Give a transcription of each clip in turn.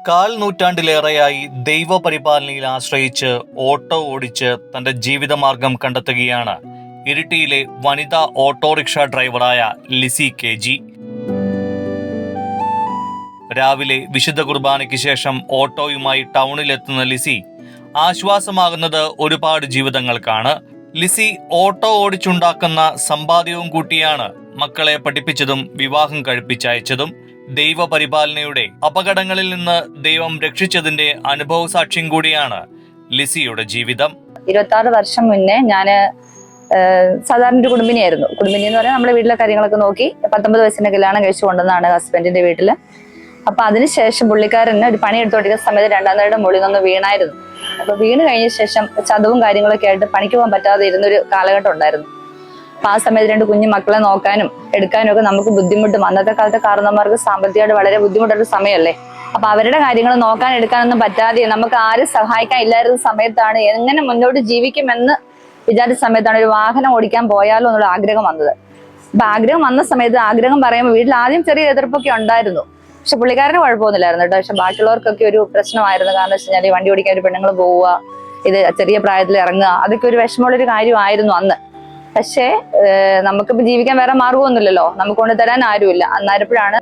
കാൽ നൂറ്റാണ്ടിലേറെയായി ദൈവപരിപാലനയിൽ ആശ്രയിച്ച് ഓട്ടോ ഓടിച്ച് തന്റെ ജീവിതമാർഗം കണ്ടെത്തുകയാണ് ഇരിട്ടിയിലെ വനിതാ ഓട്ടോറിക്ഷ ഡ്രൈവറായ ലിസി കെ.ജി. രാവിലെ വിശുദ്ധ കുർബാനയ്ക്ക് ശേഷം ഓട്ടോയുമായി ടൗണിലെത്തുന്ന ലിസി ആശ്വാസമാകുന്നത് ഒരുപാട് ജീവിതങ്ങൾക്കാണ്. ലിസി ഓട്ടോ ഓടിച്ചുണ്ടാക്കുന്ന സമ്പാദ്യവും കൂട്ടിയാണ് മക്കളെ പഠിപ്പിച്ചതും വിവാഹം കഴിപ്പിച്ചയച്ചതും. ദൈവപരിപാലനയുടെ അപകടങ്ങളിൽ നിന്ന് ദൈവം രക്ഷിച്ചതിന്റെ അനുഭവ സാക്ഷ്യം കൂടിയാണ് ലിസിയുടെ ജീവിതം. 26 വർഷം മുന്നേ ഞാന് സാധാരണ ഒരു കുടുംബിനിയായിരുന്നു. കുടുംബിനി എന്ന് പറഞ്ഞാൽ നമ്മുടെ വീട്ടിലെ കാര്യങ്ങളൊക്കെ നോക്കി 19 വയസ്സിന്റെ കല്യാണം കഴിച്ചു കൊണ്ടുവന്നാണ് ഹസ്ബൻഡിന്റെ വീട്ടില്. അപ്പൊ അതിനുശേഷം പുള്ളിക്കാരന് ഒരു പണി എടുത്തോണ്ടിരിക്കുന്ന സമയത്ത് 2-ാം നിലയുടെ മുകളിൽ നിന്ന് വീണായിരുന്നു. അപ്പൊ വീണ് കഴിഞ്ഞ ശേഷം ചതവും കാര്യങ്ങളൊക്കെ ആയിട്ട് പണിക്ക് പോകാൻ പറ്റാതെ ഇരുന്നൊരു കാലഘട്ടം ഉണ്ടായിരുന്നു. അപ്പൊ ആ സമയത്ത് 2 കുഞ്ഞു മക്കളെ നോക്കാനും എടുക്കാനും ഒക്കെ നമുക്ക് ബുദ്ധിമുട്ടും. അന്നത്തെ കാലത്തെ കാരണന്മാർക്ക് സാമ്പത്തികമായിട്ട് വളരെ ബുദ്ധിമുട്ടൊരു സമയമല്ലേ. അപ്പൊ അവരുടെ കാര്യങ്ങൾ നോക്കാൻ എടുക്കാനൊന്നും പറ്റാതെ നമുക്ക് ആരും സഹായിക്കാൻ ഇല്ലായിരുന്ന സമയത്താണ് എങ്ങനെ മുന്നോട്ട് ജീവിക്കുമെന്ന് വിചാരിച്ച സമയത്താണ് ഒരു വാഹനം ഓടിക്കാൻ പോയാലോ എന്നുള്ള ആഗ്രഹം വന്നത്. അപ്പൊ ആഗ്രഹം വന്ന സമയത്ത് ആഗ്രഹം പറയുമ്പോൾ വീട്ടിൽ ആദ്യം ചെറിയ എതിർപ്പൊക്കെ ഉണ്ടായിരുന്നു. പക്ഷെ പുള്ളിക്കാരന് കുഴപ്പമൊന്നുമില്ലായിരുന്നു കേട്ടോ. പക്ഷെ ബാക്കിയുള്ളവർക്കൊക്കെ ഒരു പ്രശ്നമായിരുന്നു. കാരണം വെച്ച് കഴിഞ്ഞാൽ ഈ വണ്ടി ഓടിക്കാൻ ഒരു പെണ്ണുങ്ങൾ പോവുക, ഇത് ചെറിയ പ്രായത്തിൽ ഇറങ്ങുക, അതൊക്കെ ഒരു വിഷമമുള്ളൊരു കാര്യമായിരുന്നു അന്ന്. പക്ഷേ നമുക്കിപ്പോ ജീവിക്കാൻ വേറെ മാർഗമൊന്നുമില്ലല്ലോ, നമുക്ക് കൊണ്ടുതരാൻ ആരുമില്ല. അന്നേരപ്പോഴാണ്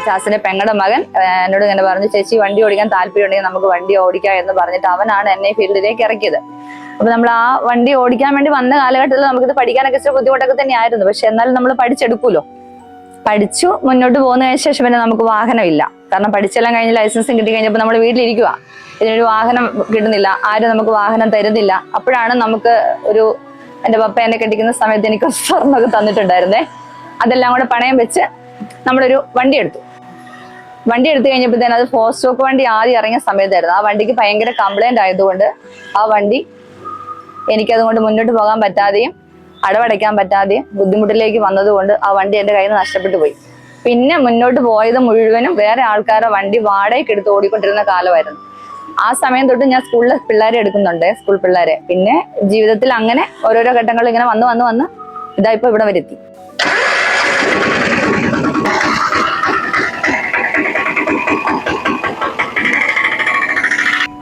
ചാസിന്റെ പെങ്ങളുടെ മകൻ എന്നോട് ഇങ്ങനെ പറഞ്ഞു, ചേച്ചി വണ്ടി ഓടിക്കാൻ താല്പര്യം ഉണ്ടെങ്കിൽ നമുക്ക് വണ്ടി ഓടിക്കാം എന്ന് പറഞ്ഞിട്ട് അവനാണ് എന്നെ ഫീൽഡിലേക്ക് ഇറക്കിയത്. അപ്പൊ നമ്മൾ ആ വണ്ടി ഓടിക്കാൻ വേണ്ടി വന്ന കാലഘട്ടത്തിൽ നമുക്കിത് പഠിക്കാനൊക്കെ ഇച്ചിരി ബുദ്ധിമുട്ടൊക്കെ തന്നെയായിരുന്നു. പക്ഷെ എന്നാലും നമ്മൾ പഠിച്ചെടുക്കൂലോ. പഠിച്ചു മുന്നോട്ട് പോകുന്നതിന് ശേഷം പിന്നെ നമുക്ക് വാഹനമില്ല. കാരണം പഠിച്ചെല്ലാം കഴിഞ്ഞ് ലൈസൻസും കിട്ടി കഴിഞ്ഞപ്പോൾ നമ്മൾ വീട്ടിലിരിക്കുക, ഇതിനൊരു വാഹനം കിട്ടുന്നില്ല, ആരും നമുക്ക് വാഹനം തരുന്നില്ല. അപ്പോഴാണ് നമുക്ക് എൻ്റെ പപ്പ എന്നെ കെട്ടിക്കുന്ന സമയത്ത് എനിക്ക് സ്വർണ്ണമൊക്കെ തന്നിട്ടുണ്ടായിരുന്നേ. അതെല്ലാം കൂടെ പണയം വെച്ച് നമ്മളൊരു വണ്ടി എടുത്തു. വണ്ടി എടുത്തു കഴിഞ്ഞപ്പോഴത്തേനും അത് 4 സ്റ്റോക്ക് വണ്ടി ആദ്യം ഇറങ്ങിയ സമയത്തായിരുന്നു. ആ വണ്ടിക്ക് ഭയങ്കര കംപ്ലൈന്റ് ആയതുകൊണ്ട് ആ വണ്ടി എനിക്കതുകൊണ്ട് മുന്നോട്ട് പോകാൻ പറ്റാതെയും അടവടയ്ക്കാൻ പറ്റാതെയും ബുദ്ധിമുട്ടിലേക്ക് വന്നതുകൊണ്ട് ആ വണ്ടി എൻ്റെ കയ്യിൽ നിന്ന് നഷ്ടപ്പെട്ടു പോയി. പിന്നെ മുന്നോട്ട് പോയത് മുഴുവനും വേറെ ആൾക്കാരെ വണ്ടി വാടകയ്ക്ക് എടുത്ത് ഓടിക്കൊണ്ടിരുന്ന കാലമായിരുന്നു. ആ സമയം തൊട്ട് ഞാൻ സ്കൂളിലെ പിള്ളേരെ എടുക്കുന്നുണ്ട്, സ്കൂൾ പിള്ളേരെ. പിന്നെ ജീവിതത്തിൽ അങ്ങനെ ഓരോരോ ഘട്ടങ്ങൾ ഇങ്ങനെ വന്ന് ഇതാ ഇപ്പൊ ഇവിടെ വരുത്തി.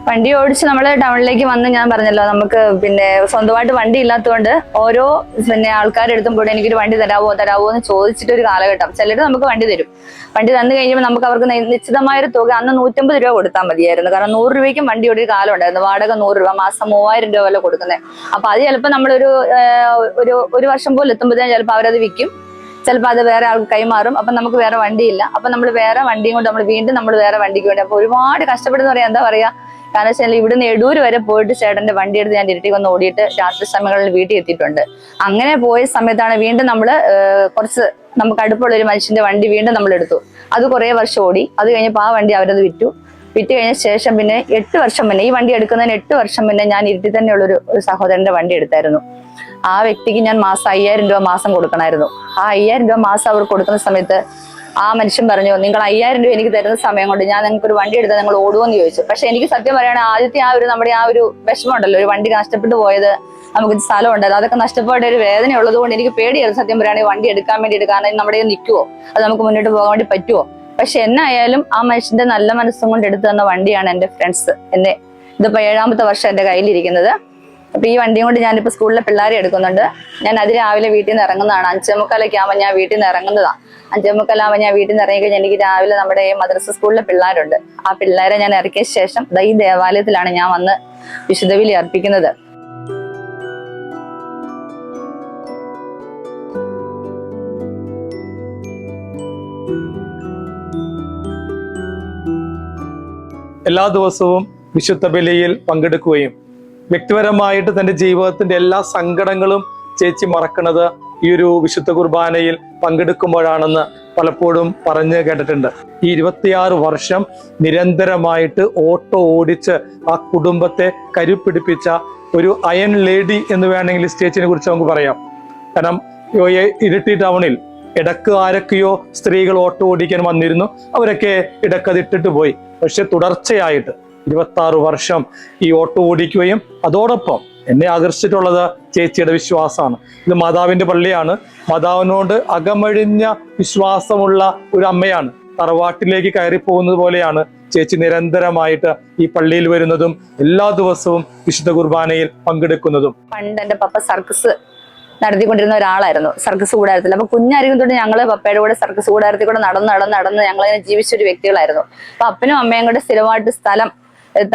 വണ്ടി ഓടിച്ച് നമ്മൾ ടൗണിലേക്ക് വന്ന്, ഞാൻ പറഞ്ഞല്ലോ നമുക്ക് പിന്നെ സ്വന്തമായിട്ട് വണ്ടി ഇല്ലാത്തതുകൊണ്ട് ഓരോ ആൾക്കാരെടുത്തും പോയിട്ട് എനിക്കൊരു വണ്ടി തരാവോ എന്ന് ചോദിച്ചിട്ട് ഒരു കാലഘട്ടം. ചിലർ നമുക്ക് വണ്ടി തരും. വണ്ടി തന്നു കഴിയുമ്പോൾ നമുക്ക് അവർക്ക് നിശ്ചിതമായൊരു തുക, അന്ന് 150 രൂപ കൊടുത്താൽ മതിയായിരുന്നു. കാരണം 100 രൂപയ്ക്കും വണ്ടി ഒരു കാലം ഉണ്ടായിരുന്നു. വാടക 100 രൂപ, മാസം 3000 രൂപ വരെ കൊടുക്കുന്നത്. അപ്പൊ അത് ചിലപ്പോൾ ഒരു വർഷം പോലും എത്തുമ്പോഴത്തേനും ചിലപ്പോൾ അവരത് വിൽക്കും, ചിലപ്പോൾ അത് വേറെ ആൾക്ക് കൈമാറും. അപ്പൊ നമുക്ക് വേറെ വണ്ടിയില്ല. അപ്പൊ നമ്മൾ വേറെ വണ്ടിയും കൊണ്ട് നമ്മൾ വേറെ വണ്ടിക്ക് വേണ്ടി അപ്പൊ ഒരുപാട് കഷ്ടപ്പെടുന്ന പറയാ. എന്താ പറയാ, കാരണം വെച്ചാൽ ഇവിടുന്ന് എടൂര് വരെ പോയിട്ട് ചേട്ടന്റെ വണ്ടി എടുത്ത് ഞാൻ ഇരിട്ടി വന്ന് ഓടിയിട്ട് രാത്രി സമയങ്ങളിൽ വീട്ടിൽ എത്തിയിട്ടുണ്ട്. അങ്ങനെ പോയ സമയത്താണ് വീണ്ടും കുറച്ച് നമുക്ക് അടുപ്പുള്ള ഒരു മനുഷ്യന്റെ വണ്ടി വീണ്ടും നമ്മൾ എടുത്തു. അത് കുറെ വർഷം ഓടി. അത് കഴിഞ്ഞപ്പോൾ ആ വണ്ടി അവരത് വിറ്റു കഴിഞ്ഞ ശേഷം പിന്നെ 8 വർഷം മുന്നേ, ഈ വണ്ടി എടുക്കുന്നതിന് 8 വർഷം മുന്നേ ഞാൻ ഇരിട്ടി തന്നെയുള്ള ഒരു സഹോദരന്റെ വണ്ടി എടുത്തായിരുന്നു. ആ വ്യക്തിക്ക് ഞാൻ മാസം 5000 രൂപ മാസം കൊടുക്കണമായിരുന്നു. ആ 5000 രൂപ മാസം അവർ കൊടുക്കുന്ന സമയത്ത് ആ മനുഷ്യൻ പറഞ്ഞു, നിങ്ങൾ 5000 രൂപ എനിക്ക് തരുന്ന സമയം കൊണ്ട് ഞാൻ നിങ്ങൾക്ക് ഒരു വണ്ടി എടുത്താൽ നിങ്ങൾ ഓടുമെന്ന് ചോദിച്ചു. പക്ഷെ എനിക്ക് സത്യം പറയുകയാണെങ്കിൽ ആദ്യത്തെ നമ്മുടെ ആ ഒരു വിഷമം ഉണ്ടല്ലോ, ഒരു വണ്ടി നഷ്ടപ്പെട്ടു പോയത്, നമുക്ക് സ്ഥലം ഉണ്ടായത്, അതൊക്കെ നഷ്ടപ്പെട്ട ഒരു വേദന ഉള്ളത് കൊണ്ട് എനിക്ക് പേടിയായിരുന്നു സത്യം പറയുകയാണെങ്കിൽ വണ്ടി എടുക്കാൻ വേണ്ടിയിട്ട്. കാരണം നമ്മുടെ നിൽക്കുവോ, അത് നമുക്ക് മുന്നോട്ട് പോകാൻ വേണ്ടി പറ്റുമോ. പക്ഷെ എന്നായാലും ആ മനുഷ്യന്റെ നല്ല മനസ്സും കൊണ്ട് എടുത്തു തന്ന വണ്ടിയാണ് എൻ്റെ ഫ്രണ്ട്സ് ഇതിപ്പോ 7ാമത്തെ വർഷം എൻ്റെ കയ്യിലിരിക്കുന്നത്. അപ്പൊ ഈ വണ്ടിയും കൊണ്ട് ഞാനിപ്പോ സ്കൂളിലെ പിള്ളേരെ എടുക്കുന്നുണ്ട്. ഞാൻ രാവിലെ വീട്ടിൽ നിന്ന് ഇറങ്ങുന്നതാണ്. 5:45 ആകുമ്പോൾ ഞാൻ വീട്ടിൽ നിന്ന് ഇറങ്ങുന്നതാണ്. 5:45 ആകുമ്പോൾ ഞാൻ വീട്ടിൽ നിന്ന് ഇറങ്ങി കഴിഞ്ഞാൽ എനിക്ക് രാവിലെ നമ്മുടെ മദ്രസ സ്കൂളിലെ പിള്ളേരുണ്ട്. ആ പിള്ളേരെ ഞാൻ ഇറക്കിയ ശേഷം ഈ ദേവാലയത്തിലാണ് ഞാൻ വന്ന് വിശുദ്ധ ബലി അർപ്പിക്കുന്നത്. എല്ലാ ദിവസവും വിശുദ്ധ ബലിയിൽ പങ്കെടുക്കുകയും വ്യക്തിപരമായിട്ട് തന്റെ ജീവിതത്തിന്റെ എല്ലാ സങ്കടങ്ങളും ചേച്ചി മറക്കുന്നത് ഈ ഒരു വിശുദ്ധ കുർബാനയിൽ പങ്കെടുക്കുമ്പോഴാണെന്ന് പലപ്പോഴും പറഞ്ഞു കേട്ടിട്ടുണ്ട്. ഈ 26 വർഷം നിരന്തരമായിട്ട് ഓട്ടോ ഓടിച്ച് ആ കുടുംബത്തെ കരുപ്പിടിപ്പിച്ച ഒരു അയൺ ലേഡി എന്ന് വേണമെങ്കിൽ ചേച്ചിനെ കുറിച്ച് നമുക്ക് പറയാം. കാരണം ഇരിട്ടി ടൗണിൽ ഇടക്ക് ആരൊക്കെയോ സ്ത്രീകൾ ഓട്ടോ ഓടിക്കാൻ വന്നിരുന്നു, അവരൊക്കെ ഇടക്കതിട്ടിട്ട് പോയി. പക്ഷെ തുടർച്ചയായിട്ട് 26 വർഷം ഈ ഓട്ടോ ഓടിക്കുകയും അതോടൊപ്പം എന്നെ ആകർഷിച്ചിട്ടുള്ളത് ചേച്ചിയുടെ വിശ്വാസമാണ്. ഇത് മാതാവിന്റെ പള്ളിയാണ്. മാതാവിനോട് അകമഴിഞ്ഞ വിശ്വാസമുള്ള ഒരു അമ്മയാണ്. തറവാട്ടിലേക്ക് കയറി പോകുന്നത് പോലെയാണ് ചേച്ചി നിരന്തരമായിട്ട് ഈ പള്ളിയിൽ വരുന്നതും എല്ലാ ദിവസവും വിശുദ്ധ കുർബാനയിൽ പങ്കെടുക്കുന്നതും. പണ്ട് എന്റെ പപ്പ സർക്കസ് നടത്തിക്കൊണ്ടിരുന്ന ഒരാളായിരുന്നു, സർക്കസ് കൂടാരത്തിൽ. അപ്പൊ കുഞ്ഞായിരിക്കും തൊട്ട് ഞങ്ങള് പപ്പയുടെ കൂടെ സർക്കസ് കൂടാരത്തിൽ കൂടെ നടന്ന് ഞങ്ങളിങ്ങനെ ജീവിച്ചൊരു വ്യക്തികളായിരുന്നു. അപ്പൊ അപ്പനും അമ്മയും കൂടെ സ്ഥിരമായിട്ട് സ്ഥലം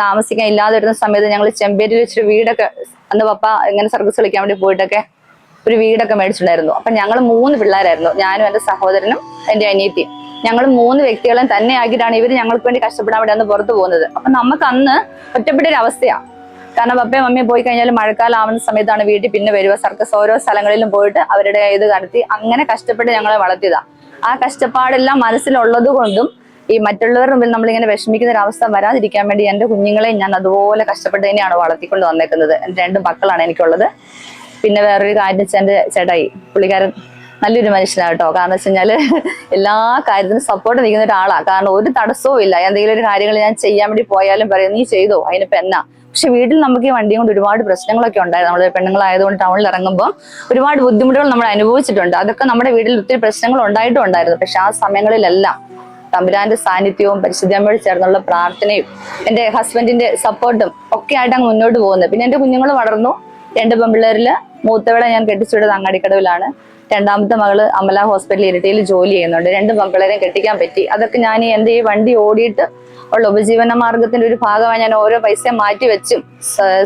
താമസിക്കാൻ ഇല്ലാതെ വരുന്ന സമയത്ത് ഞങ്ങൾ ചെമ്പേരിയിൽ വെച്ചൊരു വീടൊക്കെ, അന്ന് പപ്പ ഇങ്ങനെ സർക്കസ് കളിക്കാൻ വേണ്ടി പോയിട്ടൊക്കെ ഒരു വീടൊക്കെ മേടിച്ചിട്ടുണ്ടായിരുന്നു. അപ്പൊ ഞങ്ങൾ 3 പിള്ളേരായിരുന്നു, ഞാനും എന്റെ സഹോദരനും എന്റെ അനിയത്തിയും. ഞങ്ങൾ 3 വ്യക്തികളെ തന്നെ ആക്കിയിട്ടാണ് ഇവര് ഞങ്ങൾക്ക് വേണ്ടി കഷ്ടപ്പെടാൻ വേണ്ടി അന്ന് പുറത്തു പോകുന്നത്. അപ്പൊ നമുക്ക് അന്ന് ഒറ്റപ്പെട്ട ഒരു അവസ്ഥയാണ്. കാരണം പപ്പയും മമ്മിയും പോയി കഴിഞ്ഞാൽ മഴക്കാലം ആവുന്ന സമയത്താണ് വീട്ടിൽ പിന്നെ വരിക. സർക്കസ് ഓരോ സ്ഥലങ്ങളിലും പോയിട്ട് അവരുടെ ഇത് കടത്തി അങ്ങനെ കഷ്ടപ്പെട്ട് ഞങ്ങളെ വളർത്തിയതാ. ആ കഷ്ടപ്പാടെല്ലാം മനസ്സിലുള്ളത് കൊണ്ടും ഈ മറ്റുള്ളവരുടെ മുമ്പിൽ നമ്മളിങ്ങനെ വിഷമിക്കുന്ന ഒരു അവസ്ഥ വരാതിരിക്കാൻ വേണ്ടി എന്റെ കുഞ്ഞുങ്ങളെ ഞാൻ അതുപോലെ കഷ്ടപ്പെട്ട് തന്നെയാണ് വളർത്തിക്കൊണ്ട് വന്നേക്കുന്നത്. എന്റെ 2 മക്കളാണ് എനിക്കുള്ളത്. പിന്നെ വേറൊരു കാര്യം വെച്ചാൽ എന്റെ ചേട്ടായി, പുള്ളിക്കാരൻ നല്ലൊരു മനുഷ്യനാണ് കേട്ടോ. കാരണം വെച്ച് കഴിഞ്ഞാല് എല്ലാ കാര്യത്തിനും സപ്പോർട്ട് നിൽക്കുന്ന ഒരാളാണ്. കാരണം ഒരു തടസ്സവും ഇല്ല. എന്തെങ്കിലും ഒരു കാര്യങ്ങൾ ഞാൻ ചെയ്യാൻ വേണ്ടി പോയാലും പറയും നീ ചെയ്തോ, അതിനിപ്പോ എന്നാ. പക്ഷെ വീട്ടിൽ നമുക്ക് ഈ വണ്ടിയും കൊണ്ട് ഒരുപാട് പ്രശ്നങ്ങളൊക്കെ ഉണ്ടായിരുന്നു. നമ്മൾ പെണ്ണുങ്ങളായതുകൊണ്ട് ടൗണിൽ ഇറങ്ങുമ്പോൾ ഒരുപാട് ബുദ്ധിമുട്ടുകൾ നമ്മൾ അനുഭവിച്ചിട്ടുണ്ട്. അതൊക്കെ നമ്മുടെ വീട്ടിൽ ഒത്തിരി പ്രശ്നങ്ങൾ ഉണ്ടായിട്ടും ഉണ്ടായിരുന്നു. പക്ഷെ ആ സമയങ്ങളിലെല്ലാം തമ്പുരാന്റെ സാന്നിധ്യവും പരിശുദ്ധമ്മയോട് ചേർന്നുള്ള പ്രാർത്ഥനയും എന്റെ ഹസ്ബൻഡിന്റെ സപ്പോർട്ടും ഒക്കെ ആയിട്ട് അങ്ങ് മുന്നോട്ട് പോകുന്നത്. പിന്നെ എന്റെ കുഞ്ഞുങ്ങൾ വളർന്നു. 2 പെൺപിള്ളേരില് മൂത്തവളെ ഞാൻ കെട്ടിച്ചുവിട്ടത് അങ്ങാടിക്കടവിലാണ്. 2ാമത്തെ മകള് അമല ഹോസ്പിറ്റലിൽ ഇരിട്ടിയിൽ ജോലി ചെയ്യുന്നുണ്ട്. 2 പെൺപിള്ളേരെയും കെട്ടിക്കാൻ പറ്റി. അതൊക്കെ ഞാൻ എന്റെ ഈ വണ്ടി ഓടിയിട്ട് ഉള്ള ഉപജീവന മാർഗത്തിന്റെ ഒരു ഭാഗമായി ഞാൻ ഓരോ പൈസ മാറ്റി വെച്ചും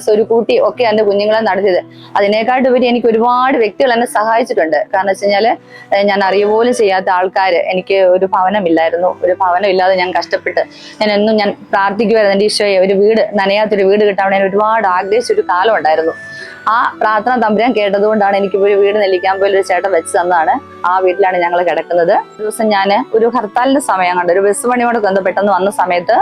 സ്വരുക്കൂട്ടി ഒക്കെ എന്റെ കുഞ്ഞുങ്ങളെ നടത്തിയത്. അതിനേക്കാട്ടുപരി എനിക്ക് ഒരുപാട് വ്യക്തികൾ എന്നെ സഹായിച്ചിട്ടുണ്ട്. കാരണം വെച്ച് കഴിഞ്ഞാല് ഞാൻ അറിയുപോലും ചെയ്യാത്ത ആൾക്കാര്, എനിക്ക് ഒരു ഭവനമില്ലായിരുന്നു. ഒരു ഭവനം ഇല്ലാതെ ഞാൻ കഷ്ടപ്പെട്ട് ഞാൻ പ്രാർത്ഥിക്കുമായിരുന്നു എന്റെ ഈശോയെ ഒരു വീട്, നനയാത്തൊരു വീട് കിട്ടാൻ വേണ്ടി ഞാൻ ഒരുപാട് ആഗ്രഹിച്ചൊരു കാലം ഉണ്ടായിരുന്നു. ആ പ്രാർത്ഥന തമ്പുരാൻ കേട്ടതുകൊണ്ടാണ് എനിക്കിപ്പോ ഒരു വീട് നെല്ലിക്കാമ്പൊയിൽ ഒരു ചേട്ടൻ വെച്ച് തന്നതാണ്. ആ വീട്ടിലാണ് ഞങ്ങൾ കിടക്കുന്നത്. ഒരു ദിവസം ഞാൻ ഒരു ഹർത്താലിന്റെ സമയം കണ്ട് ഒരു ബസ് പണിയോട് പെട്ടെന്ന് വന്ന സമയത്ത്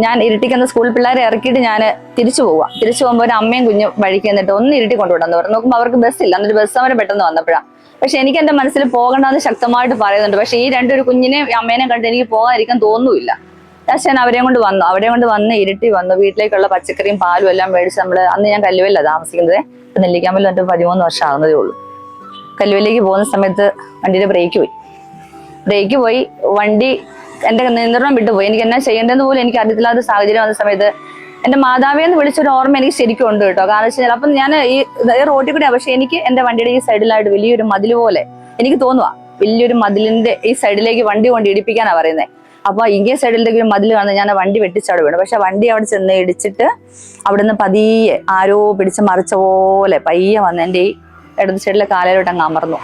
ഞാൻ ഇരിട്ടിക്കുന്ന സ്കൂൾ പിള്ളേരെ ഇറക്കിയിട്ട് ഞാൻ തിരിച്ചു പോകുമ്പോൾ ഒരു അമ്മയും കുഞ്ഞും വഴിക്ക് എന്നിട്ട് ഒന്ന് ഇരുട്ടി കൊണ്ടുവിടാന്ന് പറഞ്ഞു. നോക്കുമ്പോൾ അവർക്ക് ബസ്സില്ല. എന്നിട്ട് ബസ് സമരം പെട്ടെന്ന് വന്നപ്പോഴാണ്. പക്ഷെ എനിക്ക് എന്റെ മനസ്സിൽ പോകണ്ടെന്ന് ശക്തമായിട്ട് പറയുന്നുണ്ട്. പക്ഷെ ഈ 2 കുഞ്ഞിനെയും അമ്മേനെയും കണ്ട് എനിക്ക് പോകാതിരിക്കാൻ തോന്നുന്നില്ല. ഞാൻ അവരെയും കൊണ്ട് വന്ന് ഇരുട്ടി വന്നു. വീട്ടിലേക്കുള്ള പച്ചക്കറിയും പാലും എല്ലാം മേടിച്ച് അന്ന് ഞാൻ കല്ലുവല്ല താമസിക്കുന്നത്. നെല്ലിക്കാമ്പൽ വന്നിട്ട് 13 വർഷം ആകുന്നതേ ഉള്ളൂ. കല്ലുവല്ലേക്ക് പോകുന്ന സമയത്ത് വണ്ടിയുടെ ബ്രേക്ക് പോയി വണ്ടി എന്റെ നിയന്ത്രണം വിട്ടുപോയി. എനിക്ക് എന്നാ ചെയ്യേണ്ടതെന്ന് പോലും എനിക്ക് അറിയത്തില്ലാത്ത സാഹചര്യം വന്ന സമയത്ത് എന്റെ മാതാവിയെന്ന് വിളിച്ചൊരു ഓർമ്മ എനിക്ക് ശരിക്കും ഉണ്ട് കേട്ടോ. കാരണം വെച്ച് കഴിഞ്ഞാൽ അപ്പം ഞാൻ ഈ റോഡിൽ കൂടെ, പക്ഷെ എനിക്ക് എന്റെ വണ്ടിയുടെ ഈ സൈഡിലായിട്ട് വലിയൊരു മതിൽ പോലെ എനിക്ക് തോന്നുക. വലിയൊരു മതിലിന്റെ ഈ സൈഡിലേക്ക് വണ്ടി കൊണ്ട് ഇടിപ്പിക്കാനാ പറയുന്നത്. അപ്പൊ ഇങ്ങേ സൈഡിലേക്ക് ഒരു മതിൽ കാണുന്നത് ഞാൻ വണ്ടി വെട്ടിച്ചവിടെ വീണു. പക്ഷെ വണ്ടി അവിടെ ചെന്ന് ഇടിച്ചിട്ട് അവിടുന്ന് പതിയെ ആരോ പിടിച്ച് മറിച്ച പോലെ പയ്യെ വന്ന് എന്റെ ഈ ഇടത് സൈഡിലെ കാലയിലോട്ട് അങ്ങ് അമർന്നു.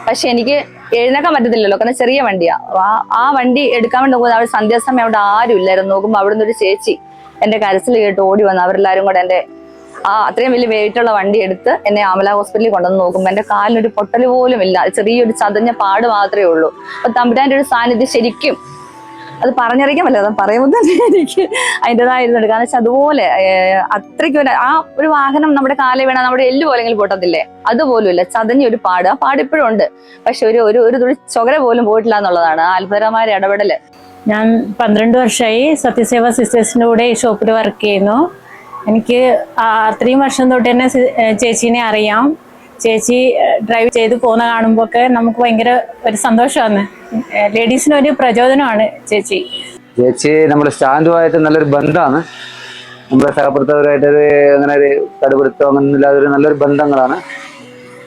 പക്ഷെ എനിക്ക് എഴുന്നേക്കാൻ പറ്റത്തില്ലല്ലോ, കാരണം ചെറിയ വണ്ടിയാ. ആ വണ്ടി എടുക്കാൻ വേണ്ടി നോക്കുമ്പോൾ അവിടെ സന്ധ്യാസമയം അവിടെ ആരും ഇല്ലായിരുന്നു. നോക്കുമ്പോൾ അവിടുന്ന് ഒരു ചേച്ചി എന്റെ കരച്ചിൽ കേട്ട് ഓടി വന്നു. അവരെല്ലാരും കൂടെ എന്റെ അത്രയും വലിയ വെയിറ്റുള്ള വണ്ടി എടുത്ത് എന്നെ അമല ഹോസ്പിറ്റലിൽ കൊണ്ടുവന്ന് നോക്കുമ്പോൾ എന്റെ കാലിനൊരു പൊട്ടൽ പോലും ഇല്ല. ചെറിയൊരു ചതഞ്ഞ പാട് മാത്രമേ ഉള്ളൂ. അപ്പൊ തമ്പുരാന്റെ ഒരു സാന്നിധ്യം ശരിക്കും അത് പറഞ്ഞറിയിക്കാൻ പറ്റില്ല. അത് പറയുമ്പോൾ തന്നെ എനിക്ക് അതിൻ്റെതായിരുന്നുണ്ട്. കാരണം വെച്ചാൽ അതുപോലെ അത്രയ്ക്ക് ഒരു വാഹനം നമ്മുടെ കാലേ വീണാൽ നമ്മുടെ എല്ല് പോലെങ്കിലും പൊട്ടത്തില്ലേ, അതുപോലും ഇല്ല. ചതഞ്ഞൊരു പാട്, ആ പാട് ഇപ്പോഴും ഉണ്ട്. പക്ഷെ ഒരു തുള്ളി ചൊകര പോലും പോയിട്ടില്ല എന്നുള്ളതാണ് ആ അത്ഭുതകരമായ ഇടപെടല്. ഞാൻ 12 വർഷമായി സത്യസേവ സിസ്റ്റേഴ്സിൻ്റെ കൂടെ ഈ ഷോപ്പിൽ വർക്ക് ചെയ്യുന്നു. എനിക്ക് അത്രയും വർഷം തൊട്ട് തന്നെ ചേച്ചീനെ അറിയാം. ചേച്ചി ഡ്രൈവ് ചെയ്ത് പോകുന്ന കാണുമ്പോൾ ഒക്കെ നമുക്ക് ഭയങ്കര ഒരു സന്തോഷമാണ്. ലേഡീസിന് ഒരു പ്രചോദനമാണ് ചേച്ചി. നമ്മുടെ സ്റ്റാൻഡുമായിട്ട് നല്ലൊരു ബന്ധമാണ്. നമ്മുടെ സഹപ്രവർത്തകരുമായിട്ടൊരു അങ്ങനെ ഒരു കടുപിടുത്തം അങ്ങനെ ഇല്ലാതെ ഒരു നല്ലൊരു ബന്ധങ്ങളാണ്.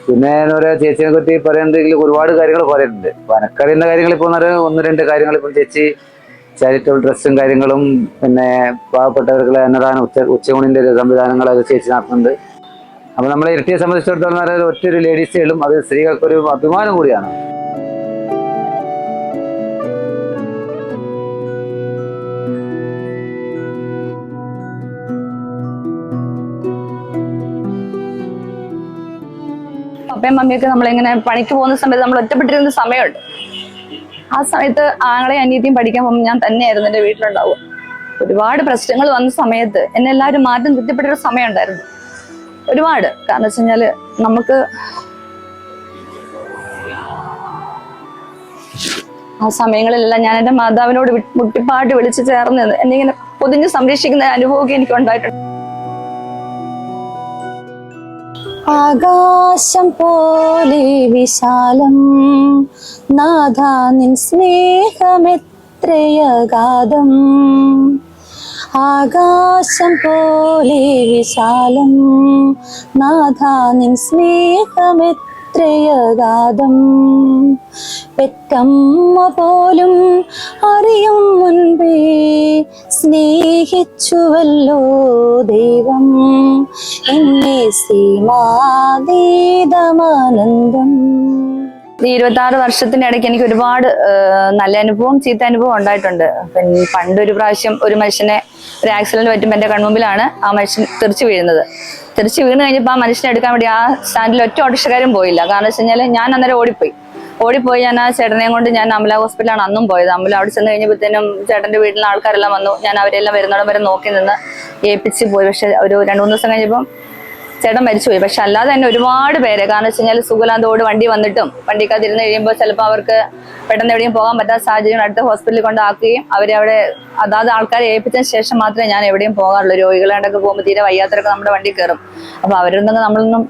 പിന്നെ എന്താ പറയുക, ചേച്ചിയെ പറ്റി പറയുന്നുണ്ടെങ്കിൽ ഒരുപാട് കാര്യങ്ങൾ പറയുന്നുണ്ട്. അപ്പോൾ എനക്കറിയുന്ന കാര്യങ്ങൾ ഇപ്പോൾ 1-2 കാര്യങ്ങൾ ഇപ്പം ചേച്ചി ചാരിറ്റബിൾ ട്രസ്റ്റും കാര്യങ്ങളും പിന്നെ പാവപ്പെട്ടവർക്കുള്ള അന്നദാനം ഉച്ചയൂണിൻ്റെ ഒരു സംവിധാനങ്ങളൊക്കെ ചേച്ചി നടത്തുന്നുണ്ട്. അപ്പോൾ നമ്മളെ ഇരട്ടിയെ സംബന്ധിച്ചിടത്തോളം ഒറ്റൊരു ലേഡീസുകളും അത് സ്ത്രീകൾക്കൊരു അഭിമാനം കൂടിയാണ്. പപ്പയും മമ്മിയൊക്കെ നമ്മളിങ്ങനെ പണിക്ക് പോകുന്ന സമയത്ത് നമ്മൾ ഒറ്റപ്പെട്ടിരുന്ന സമയമുണ്ട്. ആ സമയത്ത് ആങ്ങളെ അനിയത്തിയും പഠിക്കാൻ പോകുമ്പോൾ ഞാൻ തന്നെയായിരുന്നു എൻ്റെ വീട്ടിലുണ്ടാവുക. ഒരുപാട് പ്രശ്നങ്ങൾ വന്ന സമയത്ത് എന്നെ എല്ലാവരും മാറ്റം തെറ്റിപ്പെട്ടൊരു സമയം ഉണ്ടായിരുന്നു ഒരുപാട്. കാരണം വെച്ച് കഴിഞ്ഞാല് നമുക്ക് ആ സമയങ്ങളിലെല്ലാം ഞാൻ എൻ്റെ മാതാവിനോട് മുട്ടിപ്പാട്ട് വിളിച്ചു ചേർന്ന് എന്നിങ്ങനെ പൊതിഞ്ഞ് സംരക്ഷിക്കുന്ന അനുഭവമൊക്കെ എനിക്ക് ഉണ്ടായിട്ടുണ്ട്. ആകാശം പോലെ വിശാലം നാഥാ നിൻ സ്നേഹമെത്ര എത്രയഗാധം, ആകാശം പോലെ വിശാലം, നാഥാ നിൻ സ്നേഹമെത്രയഗാധം. പെറ്റമ്മ പോലും അറിയും മുൻപേ സ്നേഹിച്ചുവല്ലോ ദൈവം എന്നെ, സീമാതീതമാനന്ദം. ഈ 26 വർഷത്തിന്റെ ഇടയ്ക്ക് എനിക്ക് ഒരുപാട് നല്ല അനുഭവം ചീത്ത അനുഭവം ഉണ്ടായിട്ടുണ്ട്. പിന്നെ പണ്ടൊരു പ്രാവശ്യം ഒരു മനുഷ്യനെ ഒരു ആക്സിഡന്റ് പറ്റുമ്പോൾ എന്റെ കൺമുമ്പിലാണ് ആ മനുഷ്യൻ തെറിച്ചു വീഴുന്നത്. തെറിച്ച് വീണ് കഴിഞ്ഞപ്പോൾ ആ മനുഷ്യനെ എടുക്കാൻ വേണ്ടി ആ സ്റ്റാൻഡിൽ ഒറ്റ ഓട്ടോറിക്ഷക്കാരും പോയില്ല. കാരണം വെച്ച് കഴിഞ്ഞാൽ ഞാൻ അന്നേരം ഓടിപ്പോയി ഞാൻ ആ ചേട്ടനെയും കൊണ്ട് ഞാൻ അമല ഹോസ്പിറ്റലാണ് അന്നും പോയത്. അമല അവിടെ ചെന്ന് കഴിഞ്ഞപ്പോഴത്തേനും ചേട്ടന്റെ വീട്ടിലെ ആൾക്കാരെല്ലാം വന്നു. ഞാൻ അവരെല്ലാം വരുന്നോടം വരെ നോക്കി നിന്ന് ഏൽപ്പിച്ച് പോയി. പക്ഷെ ഒരു 2-3 ദിവസം കഴിഞ്ഞപ്പം ചേട്ടൻ മരിച്ചുപോയി. പക്ഷെ അല്ലാതെ തന്നെ ഒരുപാട് പേര്, കാരണം വെച്ച് കഴിഞ്ഞാൽ സുഖലാന്തോട് വണ്ടി വന്നിട്ടും വണ്ടിക്കകത്തിരുന്ന് കഴിയുമ്പോൾ ചിലപ്പോൾ അവർക്ക് പെട്ടെന്ന് എവിടെയും പോകാൻ പറ്റാത്ത സാഹചര്യം അടുത്ത ഹോസ്പിറ്റലിൽ കൊണ്ടാക്കുകയും അവരെ അവിടെ അതാത് ആൾക്കാരെ ഏൽപ്പിച്ചതിന് ശേഷം മാത്രമേ ഞാൻ എവിടെയും പോകാറുള്ളൂ. രോഗികളായിട്ടൊക്കെ പോകുമ്പോൾ തീരെ വയ്യാത്തവരൊക്കെ നമ്മുടെ വണ്ടി കയറും. അപ്പൊ അവരൊന്നും നമ്മളൊന്നും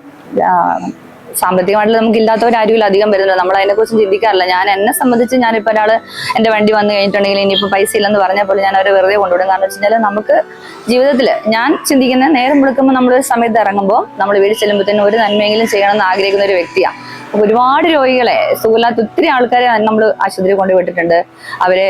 സാമ്പത്തികമായിട്ട് നമുക്ക് ഇല്ലാത്തവരാരും അധികം വരുന്നത്, നമ്മൾ അതിനെക്കുറിച്ച് ചിന്തിക്കാറില്ല. ഞാൻ എന്നെ സംബന്ധിച്ച് ഞാനിപ്പോൾ ഒരാള് എന്റെ വണ്ടി വന്നു കഴിഞ്ഞിട്ടുണ്ടെങ്കിൽ ഇനിയിപ്പോൾ പൈസ ഇല്ലെന്ന് പറഞ്ഞാൽ പോലും ഞാൻ അവരെ വെറുതെ കൊണ്ടുവിടും. കാരണം വെച്ച് കഴിഞ്ഞാൽ നമുക്ക് ജീവിതത്തിൽ ഞാൻ ചിന്തിക്കുന്ന നേരം വിളിക്കുമ്പോൾ നമ്മളൊരു സമയത്ത് ഇറങ്ങുമ്പോൾ നമ്മൾ വീട് ചെല്ലുമ്പോഴത്തേനും ഒരു നന്മയെങ്കിലും ചെയ്യണമെന്ന് ആഗ്രഹിക്കുന്ന ഒരു വ്യക്തിയാണ്. അപ്പൊ ഒരുപാട് രോഗികളെ, സുഖമില്ലാത്ത ഒത്തിരി ആൾക്കാരെ നമ്മൾ ആശുപത്രി കൊണ്ടുപോയിട്ടുണ്ട്, അവരെ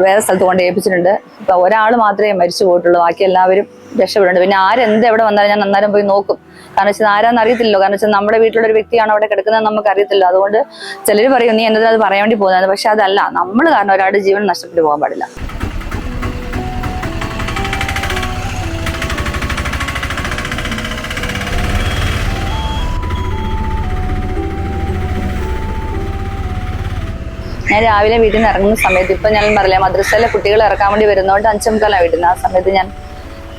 വേറെ സ്ഥലത്ത് കൊണ്ട് ഏൽപ്പിച്ചിട്ടുണ്ട്. ഇപ്പൊ ഒരാൾ മാത്രമേ മരിച്ചു പോയിട്ടുള്ളൂ, ബാക്കി എല്ലാവരും രക്ഷപ്പെടുന്നുണ്ട്. പിന്നെ ആരെന്ത് എവിടെ വന്നാലും ഞാൻ അന്നേരം പോയി നോക്കും. കാരണം വെച്ചാൽ ആരാന്ന് അറിയത്തില്ലല്ലോ. കാരണം വെച്ചാൽ നമ്മുടെ വീട്ടിലുള്ള ഒരു വ്യക്തിയാണ് അവിടെ കിടക്കുന്നത് നമുക്ക് അറിയത്തില്ല. അതുകൊണ്ട് ചിലർ പറയും നീ എന്നത് അത് പറയാൻ വേണ്ടി പോകുന്നത്. പക്ഷെ അതല്ല, നമ്മൾ കാരണം ഒരാളുടെ ജീവൻ നഷ്ടപ്പെട്ടു പോകാൻ പാടില്ല. ഞാൻ രാവിലെ വീട്ടിൽ നിന്ന് ഇറങ്ങുന്ന സമയത്ത്, ഇപ്പൊ ഞാൻ പറയില്ല, മദ്രസയിലെ കുട്ടികളെ ഇറക്കാൻ വേണ്ടി വരുന്നതുകൊണ്ട് 5:45 വീട്ടിൽ നിന്ന്. ആ സമയത്ത് ഞാൻ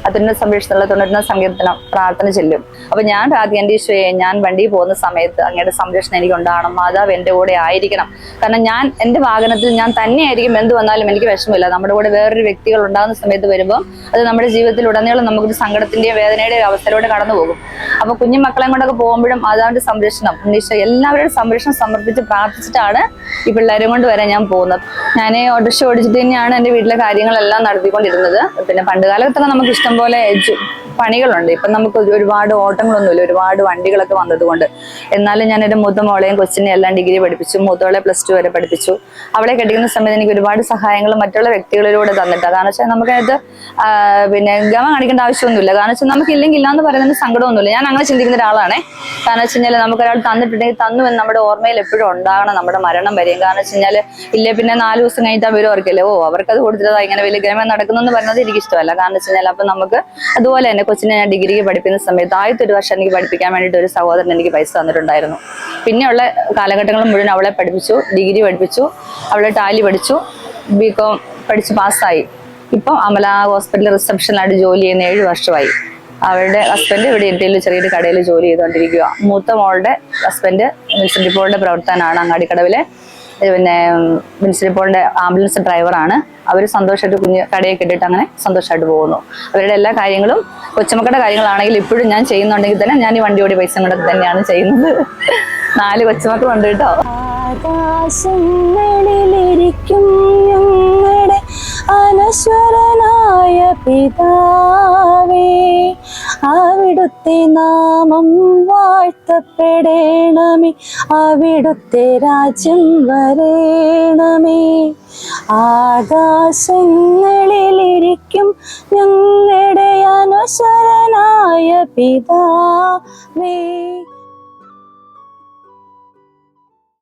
അതിന്റെ സംരക്ഷണമുള്ള 91 സങ്കീർത്തനം പ്രാർത്ഥന ചെല്ലും. അപ്പൊ ഞാൻ എന്റെ ഈശോയെ, ഞാൻ വണ്ടി പോകുന്ന സമയത്ത് അങ്ങയുടെ സംരക്ഷണം എനിക്ക് ഉണ്ടാകണം, മാതാവ് എന്റെ കൂടെ ആയിരിക്കണം. കാരണം ഞാൻ എന്റെ വാഹനത്തിൽ ഞാൻ തന്നെയായിരിക്കും, എന്ത് വന്നാലും എനിക്ക് വിഷമമില്ല. നമ്മുടെ കൂടെ വേറൊരു വ്യക്തികൾ ഉണ്ടാകുന്ന സമയത്ത് വരുമ്പോൾ അത് നമ്മുടെ ജീവിതത്തിൽ ഉടനീളം നമുക്കൊരു സങ്കടത്തിന്റെയും വേദനയുടെയും അവസ്ഥയിലൂടെ കടന്നു പോകും. അപ്പൊ കുഞ്ഞു മക്കളെ കൊണ്ടൊക്കെ പോകുമ്പോഴും മാതാവിന്റെ സംരക്ഷണം, ഈശോ എല്ലാവരുടെയും സംരക്ഷണം സമർപ്പിച്ച് പ്രാർത്ഥിച്ചിട്ടാണ് ഈ പിള്ളേരെ കൊണ്ട് വരെ ഞാൻ പോകുന്നത്. ഞാൻ ഓട്ടോറിക്ഷ ഓടിച്ചിട്ട് തന്നെയാണ് എന്റെ വീട്ടിലെ കാര്യങ്ങളെല്ലാം നടത്തിക്കൊണ്ടിരുന്നത്. പിന്നെ പണ്ട് കാലത്തൊക്കെ നമുക്ക് ഇഷ്ടം പോലെ പണികളുണ്ട്. ഇപ്പം നമുക്ക് ഒരുപാട് ഓട്ടങ്ങളൊന്നുമില്ല, ഒരുപാട് വണ്ടികളൊക്കെ വന്നതുകൊണ്ട്. എന്നാലും ഞാൻ എൻ്റെ മൂത്ത മോളെയും കൊച്ചിനെ എല്ലാം ഡിഗ്രി പഠിപ്പിച്ചു, മൂത്തോളെ +2 വരെ പഠിപ്പിച്ചു. അവളെ കെട്ടിക്കുന്ന സമയത്ത് എനിക്ക് ഒരുപാട് സഹായങ്ങളും മറ്റുള്ള വ്യക്തികളിലൂടെ തന്നിട്ടാണ്. കാരണം വെച്ചാൽ നമുക്കത് പിന്നെ ഗമ കാണിക്കേണ്ട ആവശ്യമൊന്നുമില്ല. കാരണം വെച്ചാൽ നമുക്ക് ഇല്ലെങ്കിൽ ഇല്ലാന്ന് പറയുന്നതിന് സങ്കടമൊന്നുമില്ല. ഞാൻ അങ്ങനെ ചിന്തിക്കുന്ന ഒരാളാണേ. കാരണം വെച്ച് കഴിഞ്ഞാൽ നമുക്കൊരാൾ തന്നിട്ടുണ്ടെങ്കിൽ തന്നു എന്ന് നമ്മുടെ ഓർമ്മയിൽ എപ്പോഴും ഉണ്ടാകണം, നമ്മുടെ മരണം വരെയും. കാരണം വെച്ച് കഴിഞ്ഞാൽ ഇല്ലേ പിന്നെ 4 ദിവസം കഴിഞ്ഞിട്ട് അവർ ഓർക്കല്ലേ, അവർക്കത് കൊടുത്തിട്ടാ ഇങ്ങനെ വലിയ ഗമ നടക്കുന്നെന്ന് പറയുന്നത് എനിക്ക് ഇഷ്ടമല്ല. കാരണം വെച്ച് കഴിഞ്ഞാൽ അപ്പൊ നമുക്ക് അതുപോലെ തന്നെ കൊച്ചിനെ ഞാൻ ഡിഗ്രിക്ക് പഠിപ്പിക്കുന്ന സമയത്ത് ആദ്യത്തെ 1 വർഷം എനിക്ക് പഠിപ്പിക്കാൻ വേണ്ടിയിട്ട് ഒരു സഹോദരൻ എനിക്ക് പൈസ തന്നിട്ടുണ്ടായിരുന്നു. പിന്നെയുള്ള കാലഘട്ടങ്ങൾ മുഴുവൻ അവളെ പഠിപ്പിച്ചു, ഡിഗ്രി പഠിപ്പിച്ചു, അവളെ ടാലി പഠിച്ചു, BCom പഠിച്ച് പാസ്സായി. ഇപ്പം അമല ഹോസ്പിറ്റലിൽ റിസപ്ഷനിലായിട്ട് ജോലി ചെയ്യുന്ന 7 വർഷമായി. അവരുടെ ഹസ്ബൻഡ് ഇവിടെ ഇരിട്ടിയിൽ ചെറിയൊരു കടയിൽ ജോലി ചെയ്തുകൊണ്ടിരിക്കുക. മൂത്ത മോളുടെ ഹസ്ബൻഡ് മുനിസിപ്പൽ ഡിപ്പോയുടെ പ്രവർത്തനമാണ് അങ്ങാടിക്കടവിലെ. പിന്നെ മുനിസിപ്പൽ ഡിപ്പോയുടെ ആംബുലൻസ് ഡ്രൈവറാണ്. അവർ സന്തോഷമായിട്ട് കുഞ്ഞ് കടയൊക്കെ ഇട്ടിട്ട് അങ്ങനെ സന്തോഷമായിട്ട് പോകുന്നു. അവരുടെ എല്ലാ കാര്യങ്ങളും, കൊച്ചുമക്കളുടെ കാര്യങ്ങളാണെങ്കിൽ ഇപ്പോഴും ഞാൻ ചെയ്യുന്നുണ്ടെങ്കിൽ തന്നെ ഞാൻ ഈ വണ്ടിയോടി പൈസ കൊണ്ടൊക്കെ തന്നെയാണ് ചെയ്യുന്നത്. 4 കൊച്ചുമക്കളുണ്ട് കേട്ടോ. ആകാശങ്ങളിലിരിക്കും ഞങ്ങളുടെ അനശ്വരനായ പിതാവേ, അവിടുത്തെ നാമം വാഴ്ത്തപ്പെടണമേ, അവിടുത്തെ രാജ്യം വരേണമേ. ആകാശങ്ങളിലിരിക്കും ഞങ്ങളുടെ അനശ്വരനായ പിതാവേ.